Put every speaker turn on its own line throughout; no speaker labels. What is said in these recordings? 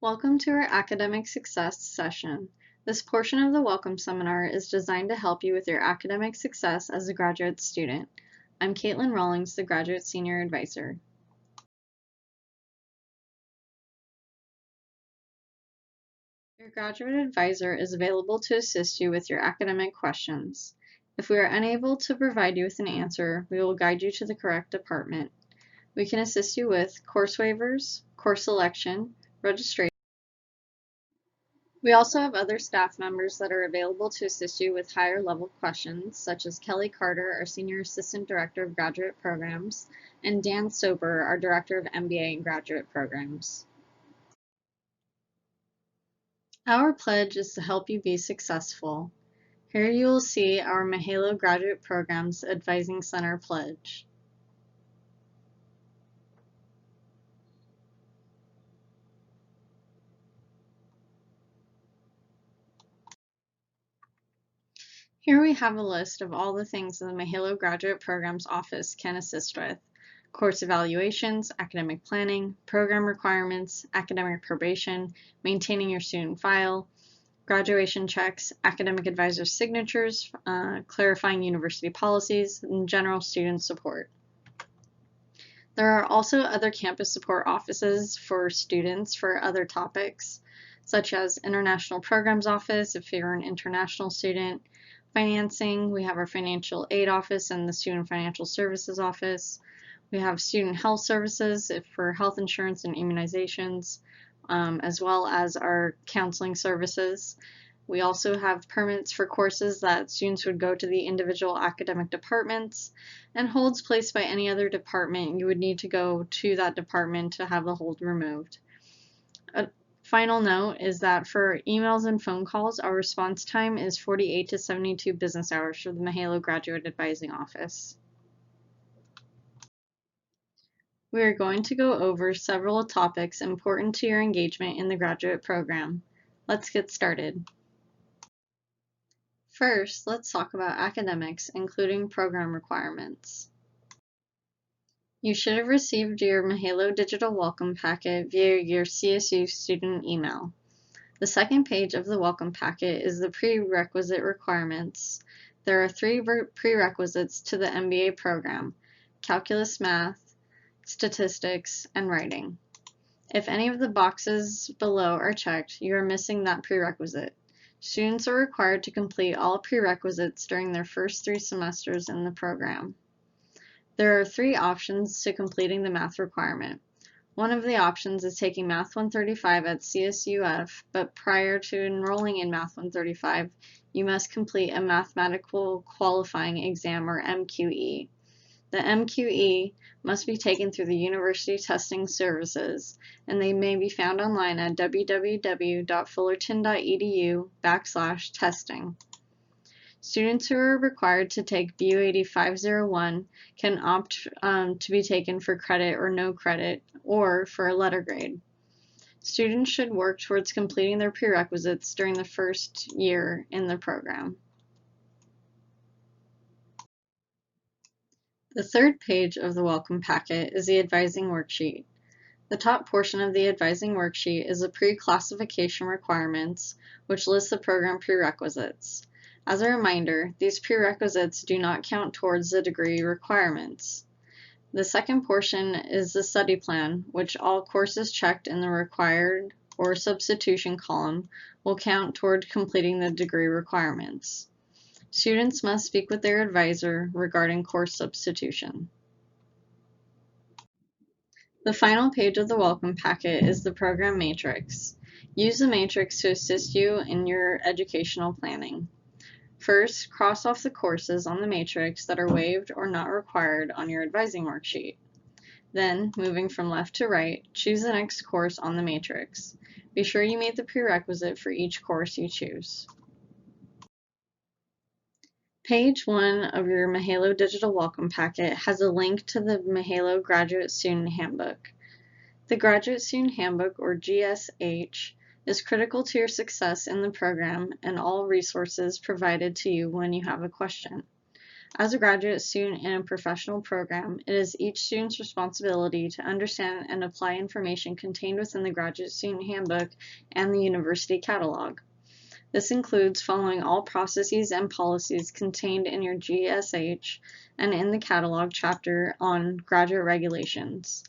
Welcome to our Academic Success session. This portion of the Welcome Seminar is designed to help you with your academic success as a graduate student. I'm Caitlin Rawlings, the Graduate Senior Advisor. Your Graduate Advisor is available to assist you with your academic questions. If we are unable to provide you with an answer, we will guide you to the correct department. We can assist you with course waivers, course selection, registration. We also have other staff members that are available to assist you with higher level questions, such as Kelly Carter, our Senior Assistant Director of Graduate Programs, and Dan Sober, our Director of MBA and Graduate Programs. Our pledge is to help you be successful. Here you will see our Mahalo Graduate Programs Advising Center pledge. Here we have a list of all the things the Mahalo Graduate Programs Office can assist with: course evaluations, academic planning, program requirements, academic probation, maintaining your student file, graduation checks, academic advisor signatures, clarifying university policies, and general student support. There are also other campus support offices for students for other topics, such as International Programs Office if you're an international student, financing, we have our Financial Aid Office and the Student Financial Services Office. We have Student Health Services for health insurance and immunizations, as well as our counseling services. We also have permits for courses that students would go to the individual academic departments, and holds placed by any other department, you would need to go to that department to have the hold removed. Final note is that for emails and phone calls, our response time is 48 to 72 business hours for the Mahalo Graduate Advising Office. We are going to go over several topics important to your engagement in the graduate program. Let's get started. First, let's talk about academics, including program requirements. You should have received your Mahalo Digital Welcome Packet via your CSU student email. The second page of the Welcome Packet is the prerequisite requirements. There are 3 prerequisites to the MBA program: calculus, math, statistics, and writing. If any of the boxes below are checked, you are missing that prerequisite. Students are required to complete all prerequisites during their first 3 semesters in the program. There are 3 options to completing the math requirement. One of the options is taking Math 135 at CSUF, but prior to enrolling in Math 135, you must complete a Mathematical Qualifying Exam, or MQE. The MQE must be taken through the University Testing Services, and they may be found online at www.fullerton.edu/testing. Students who are required to take BU 8501 can opt to be taken for credit or no credit, or for a letter grade. Students should work towards completing their prerequisites during the first year in the program. The third page of the Welcome Packet is the Advising Worksheet. The top portion of the Advising Worksheet is the pre-classification requirements, which lists the program prerequisites. As a reminder, these prerequisites do not count towards the degree requirements. The second portion is the study plan, which all courses checked in the required or substitution column will count toward completing the degree requirements. Students must speak with their advisor regarding course substitution. The final page of the Welcome Packet is the Program Matrix. Use the matrix to assist you in your educational planning. First, cross off the courses on the matrix that are waived or not required on your advising worksheet. Then, moving from left to right, choose the next course on the matrix. Be sure you meet the prerequisite for each course you choose. Page 1 of your Mahalo Digital Welcome Packet has a link to the Mahalo Graduate Student Handbook. The Graduate Student Handbook, or GSH, is critical to your success in the program and all resources provided to you when you have a question. As a graduate student in a professional program, it is each student's responsibility to understand and apply information contained within the Graduate Student Handbook and the University Catalog. This includes following all processes and policies contained in your GSH and in the catalog chapter on graduate regulations.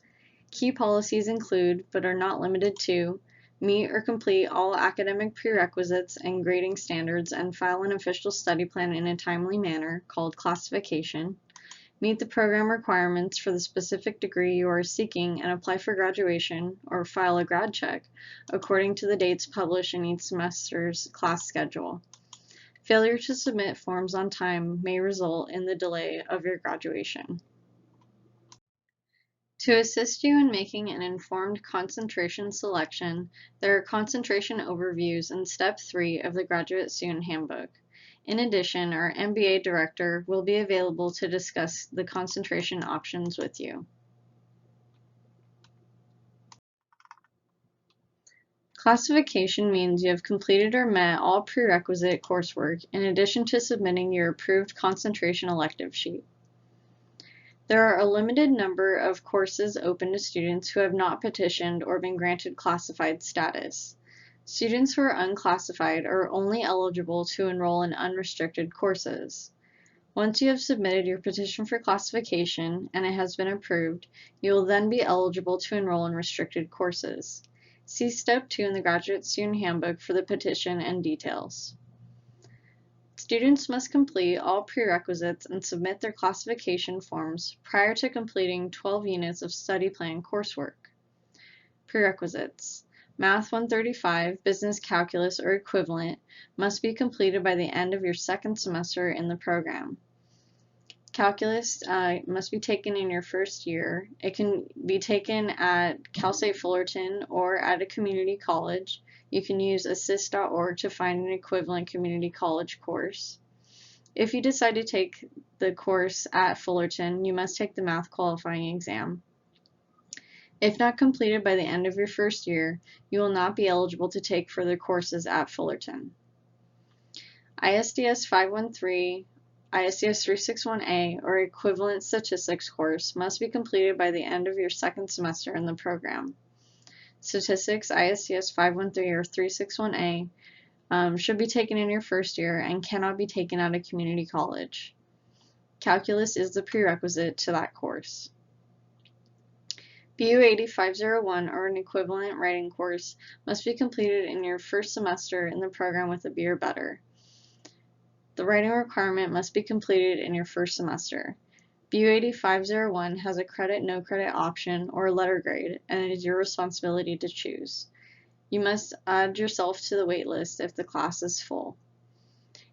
Key policies include, but are not limited to, meet or complete all academic prerequisites and grading standards and file an official study plan in a timely manner, called classification, meet the program requirements for the specific degree you are seeking and apply for graduation, or file a grad check, according to the dates published in each semester's class schedule. Failure to submit forms on time may result in the delay of your graduation. To assist you in making an informed concentration selection, there are concentration overviews in Step 3 of the Graduate Student Handbook. In addition, our MBA director will be available to discuss the concentration options with you. Classification means you have completed or met all prerequisite coursework in addition to submitting your approved concentration elective sheet. There are a limited number of courses open to students who have not petitioned or been granted classified status. Students who are unclassified are only eligible to enroll in unrestricted courses. Once you have submitted your petition for classification and it has been approved, you will then be eligible to enroll in restricted courses. See Step 2 in the Graduate Student Handbook for the petition and details. Students must complete all prerequisites and submit their classification forms prior to completing 12 units of study plan coursework. Prerequisites: Math 135, Business Calculus or equivalent must be completed by the end of your second semester in the program. Calculus must be taken in your first year. It can be taken at Cal State Fullerton or at a community college. You can use assist.org to find an equivalent community college course. If you decide to take the course at Fullerton, you must take the math qualifying exam. If not completed by the end of your first year, you will not be eligible to take further courses at Fullerton. ISDS 513, ISDS 361A, or equivalent statistics course must be completed by the end of your second semester in the program. Statistics, ISDS 513 or 361A, should be taken in your first year and cannot be taken at a community college. Calculus is the prerequisite to that course. BU 8501 or an equivalent writing course must be completed in your first semester in the program with a B or better. The writing requirement must be completed in your first semester. BU 8501 has a credit, no credit option or a letter grade, and it is your responsibility to choose. You must add yourself to the waitlist if the class is full.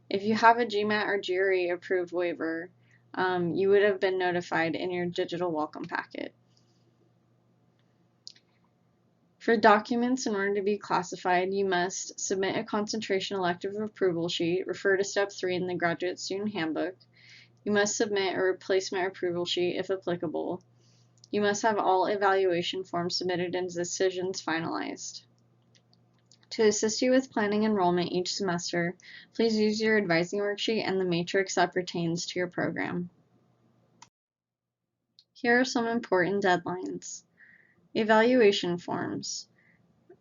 If you have a GMAT or GRE approved waiver, you would have been notified in your digital welcome packet. For documents, in order to be classified, you must submit a concentration elective approval sheet, refer to Step 3 in the Graduate Student Handbook. You must submit a replacement approval sheet if applicable. You must have all evaluation forms submitted and decisions finalized. To assist you with planning enrollment each semester, please use your advising worksheet and the matrix that pertains to your program. Here are some important deadlines. Evaluation forms.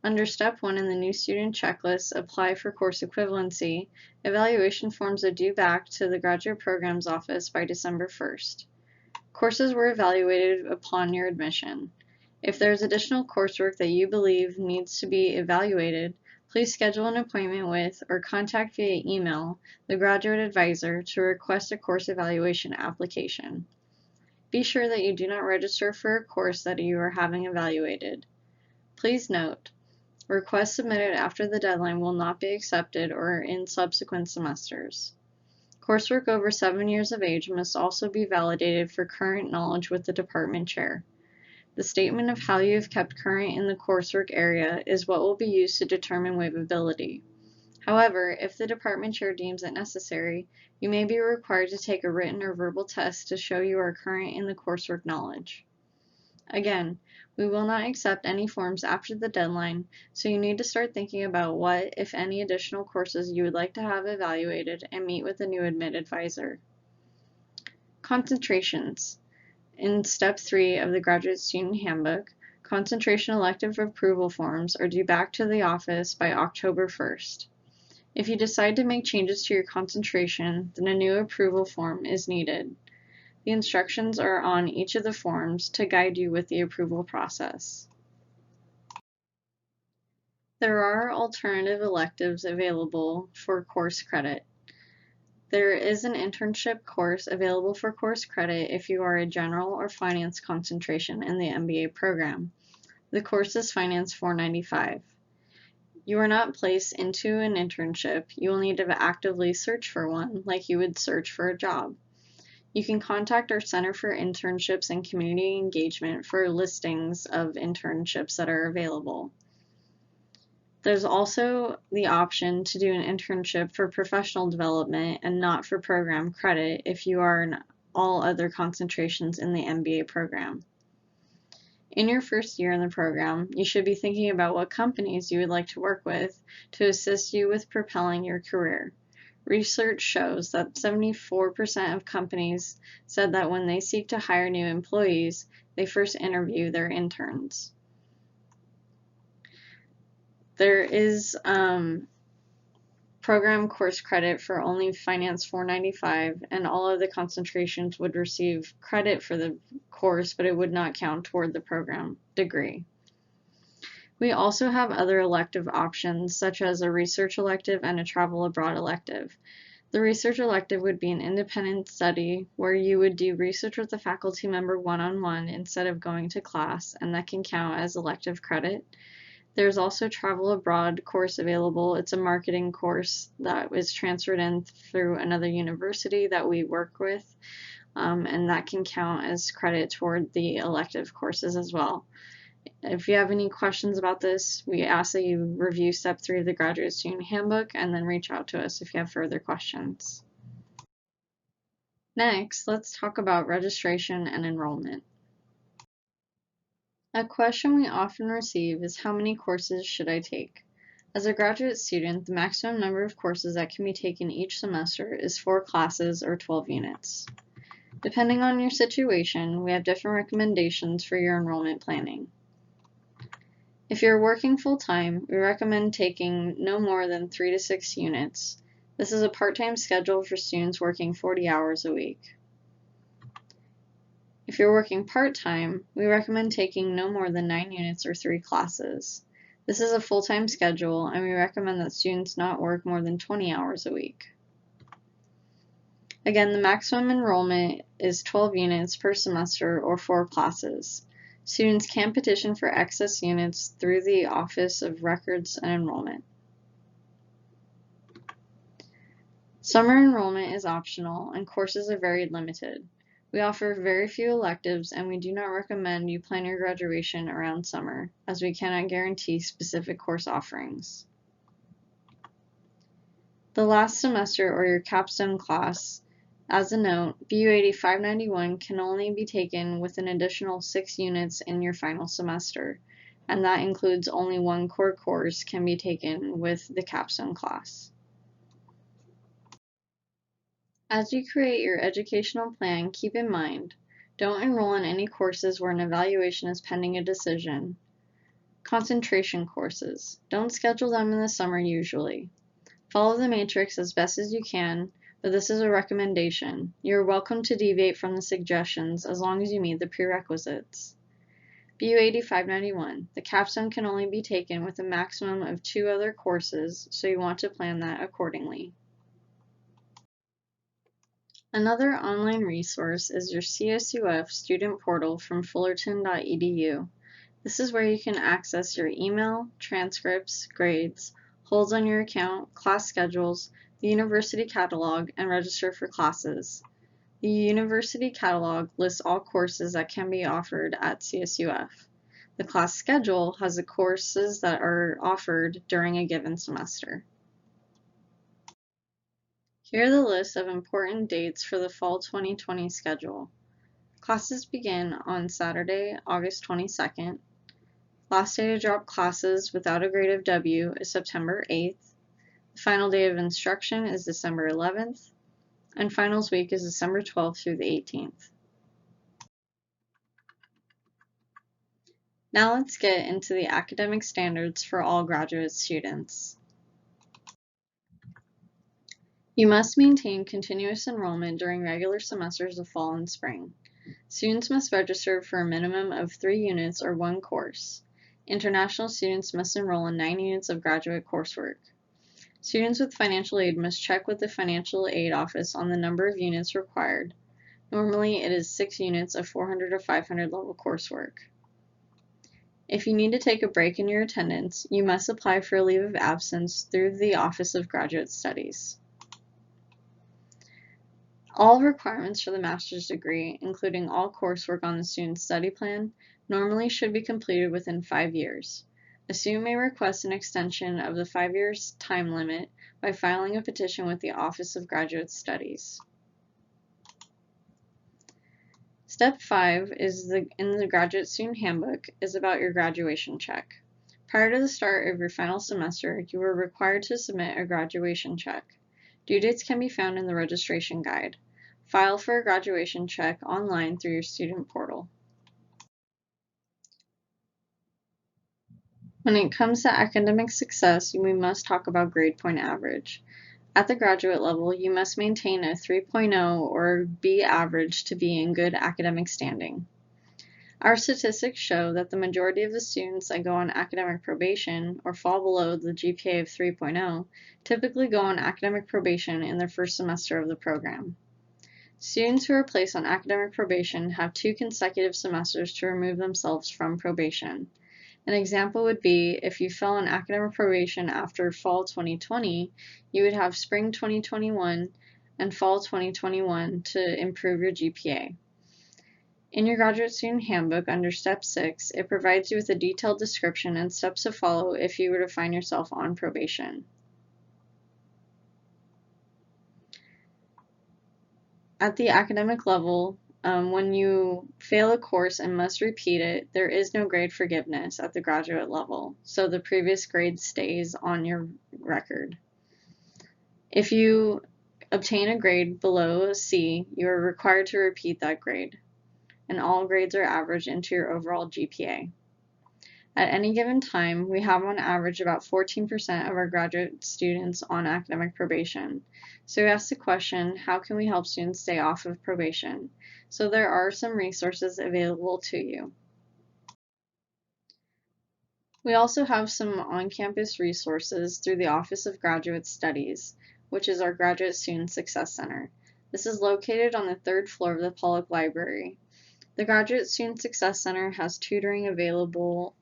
Under Step 1 in the new student checklist, Apply for Course Equivalency, evaluation forms are due back to the Graduate Programs Office by December 1st. Courses were evaluated upon your admission. If there is additional coursework that you believe needs to be evaluated, please schedule an appointment with or contact via email the graduate advisor to request a course evaluation application. Be sure that you do not register for a course that you are having evaluated. Please note, requests submitted after the deadline will not be accepted or in subsequent semesters. Coursework over 7 years of age must also be validated for current knowledge with the department chair. The statement of how you have kept current in the coursework area is what will be used to determine waivability. However, if the department chair deems it necessary, you may be required to take a written or verbal test to show you are current in the coursework knowledge. Again, we will not accept any forms after the deadline, so you need to start thinking about what, if any, additional courses you would like to have evaluated and meet with a new admit advisor. Concentrations. In Step 3 of the Graduate Student Handbook, concentration elective approval forms are due back to the office by October 1st. If you decide to make changes to your concentration, then a new approval form is needed. The instructions are on each of the forms to guide you with the approval process. There are alternative electives available for course credit. There is an internship course available for course credit if you are a general or finance concentration in the MBA program. The course is Finance 495. You are not placed into an internship. You will need to actively search for one, like you would search for a job. You can contact our Center for Internships and Community Engagement for listings of internships that are available. There's also the option to do an internship for professional development and not for program credit if you are in all other concentrations in the MBA program. In your first year in the program, you should be thinking about what companies you would like to work with to assist you with propelling your career. Research shows that 74% of companies said that when they seek to hire new employees, they first interview their interns. There is program course credit for only Finance 495, and all of the concentrations would receive credit for the course, but it would not count toward the program degree. We also have other elective options, such as a research elective and a travel abroad elective. The research elective would be an independent study where you would do research with a faculty member one-on-one instead of going to class, and that can count as elective credit. There's also travel abroad course available. It's a marketing course that is transferred in through another university that we work with, and that can count as credit toward the elective courses as well. If you have any questions about this, we ask that you review Step 3 of the Graduate Student Handbook and then reach out to us if you have further questions. Next, let's talk about registration and enrollment. A question we often receive is, how many courses should I take? As a graduate student, the maximum number of courses that can be taken each semester is 4 classes or 12 units. Depending on your situation, we have different recommendations for your enrollment planning. If you're working full-time, we recommend taking no more than 3 to 6 units. This is a part-time schedule for students working 40 hours a week. If you're working part-time, we recommend taking no more than 9 units or 3 classes. This is a full-time schedule, and we recommend that students not work more than 20 hours a week. Again, the maximum enrollment is 12 units per semester or 4 classes. Students can petition for excess units through the Office of Records and Enrollment. Summer enrollment is optional, and courses are very limited. We offer very few electives, and we do not recommend you plan your graduation around summer, as we cannot guarantee specific course offerings. The last semester or your capstone class, as a note, BU80 591 can only be taken with an additional 6 units in your final semester, and that includes only 1 core course can be taken with the capstone class. As you create your educational plan, keep in mind, don't enroll in any courses where an evaluation is pending a decision. Concentration courses. Don't schedule them in the summer usually. Follow the matrix as best as you can, but this is a recommendation. You're welcome to deviate from the suggestions as long as you meet the prerequisites. BU80 591. The capstone can only be taken with a maximum of 2 other courses, so you want to plan that accordingly. Another online resource is your CSUF student portal from fullerton.edu. This is where you can access your email, transcripts, grades, holds on your account, class schedules, the university catalog, and register for classes. The university catalog lists all courses that can be offered at CSUF. The class schedule has the courses that are offered during a given semester. Here are the list of important dates for the fall 2020 schedule. Classes begin on Saturday, August 22nd. Last day to drop classes without a grade of W is September 8th. The final day of instruction is December 11th. and finals week is December 12th through the 18th. Now let's get into the academic standards for all graduate students. You must maintain continuous enrollment during regular semesters of fall and spring. Students must register for a minimum of 3 units or 1 course. International students must enroll in 9 units of graduate coursework. Students with financial aid must check with the financial aid office on the number of units required. Normally, it is 6 units of 400 to 500 level coursework. If you need to take a break in your attendance, you must apply for a leave of absence through the Office of Graduate Studies. All requirements for the master's degree, including all coursework on the student's study plan, normally should be completed within 5 years. A student may request an extension of the 5 years time limit by filing a petition with the Office of Graduate Studies. Step 5 in the Graduate Student Handbook is about your graduation check. Prior to the start of your final semester, you are required to submit a graduation check. Due dates can be found in the registration guide. File for a graduation check online through your student portal. When it comes to academic success, we must talk about grade point average. At the graduate level, you must maintain a 3.0 or B average to be in good academic standing. Our statistics show that the majority of the students that go on academic probation or fall below the GPA of 3.0 typically go on academic probation in their first semester of the program. Students who are placed on academic probation have 2 consecutive semesters to remove themselves from probation. An example would be if you fell on academic probation after fall 2020, you would have spring 2021 and fall 2021 to improve your GPA. In your Graduate Student Handbook under Step 6, it provides you with a detailed description and steps to follow if you were to find yourself on probation. At the academic level, when you fail a course and must repeat it, there is no grade forgiveness at the graduate level, so the previous grade stays on your record. If you obtain a grade below a C, you are required to repeat that grade, and all grades are averaged into your overall GPA. At any given time, we have on average about 14% of our graduate students on academic probation. So we asked the question, how can we help students stay off of probation? So there are some resources available to you. We also have some on-campus resources through the Office of Graduate Studies, which is our Graduate Student Success Center. This is located on the 3rd floor of the Public Library. The Graduate Student Success Center has tutoring available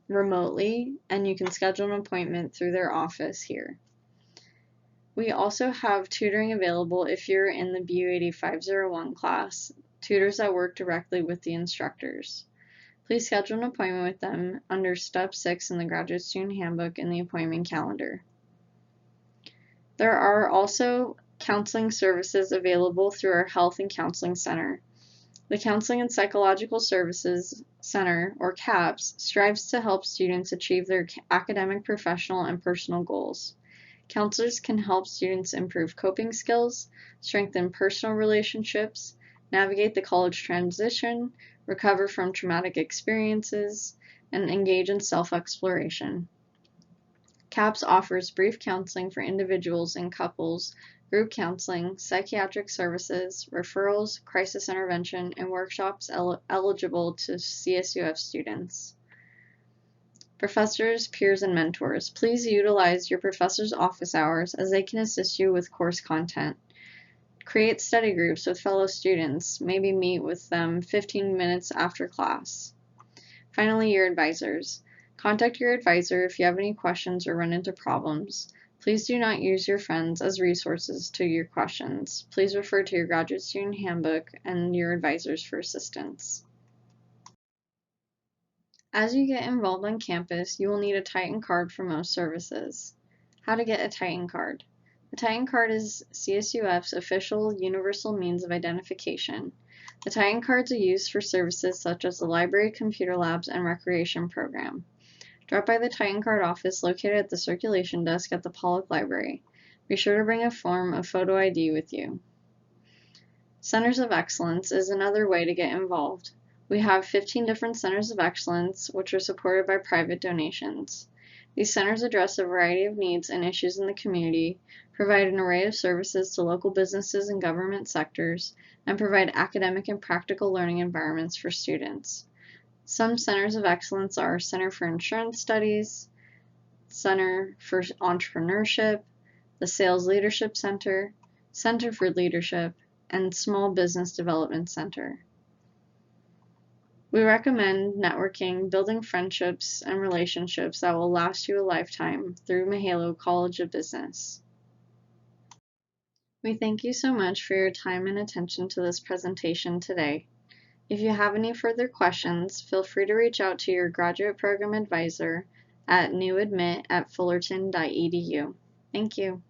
remotely, and you can schedule an appointment through their office here. We also have tutoring available if you're in the BU 8501 class, tutors that work directly with the instructors. Please schedule an appointment with them under Step 6 in the Graduate Student Handbook in the appointment calendar. There are also counseling services available through our Health and Counseling Center. The Counseling and Psychological Services Center, or CAPS, strives to help students achieve their academic, professional, and personal goals. Counselors can help students improve coping skills, strengthen personal relationships, navigate the college transition, recover from traumatic experiences, and engage in self-exploration. CAPS offers brief counseling for individuals and couples, group counseling, psychiatric services, referrals, crisis intervention, and workshops eligible to CSUF students. Professors, peers, and mentors. Please utilize your professor's office hours as they can assist you with course content. Create study groups with fellow students. Maybe meet with them 15 minutes after class. Finally, your advisors. Contact your advisor if you have any questions or run into problems. Please do not use your friends as resources to your questions. Please refer to your Graduate Student Handbook and your advisors for assistance. As you get enrolled on campus, you will need a Titan card for most services. How to get a Titan card. The Titan card is CSUF's official universal means of identification. The Titan cards are used for services such as the library, computer labs, and recreation program. Drop by the Titan Card office located at the circulation desk at the Pollock Library. Be sure to bring a form of photo ID with you. Centers of Excellence is another way to get involved. We have 15 different Centers of Excellence, which are supported by private donations. These centers address a variety of needs and issues in the community, provide an array of services to local businesses and government sectors, and provide academic and practical learning environments for students. Some Centers of Excellence are Center for Insurance Studies, Center for Entrepreneurship, the Sales Leadership Center, Center for Leadership, and Small Business Development Center. We recommend networking, building friendships and relationships that will last you a lifetime through Mahalo College of Business. We thank you so much for your time and attention to this presentation today. If you have any further questions, feel free to reach out to your graduate program advisor at newadmit@fullerton.edu. Thank you.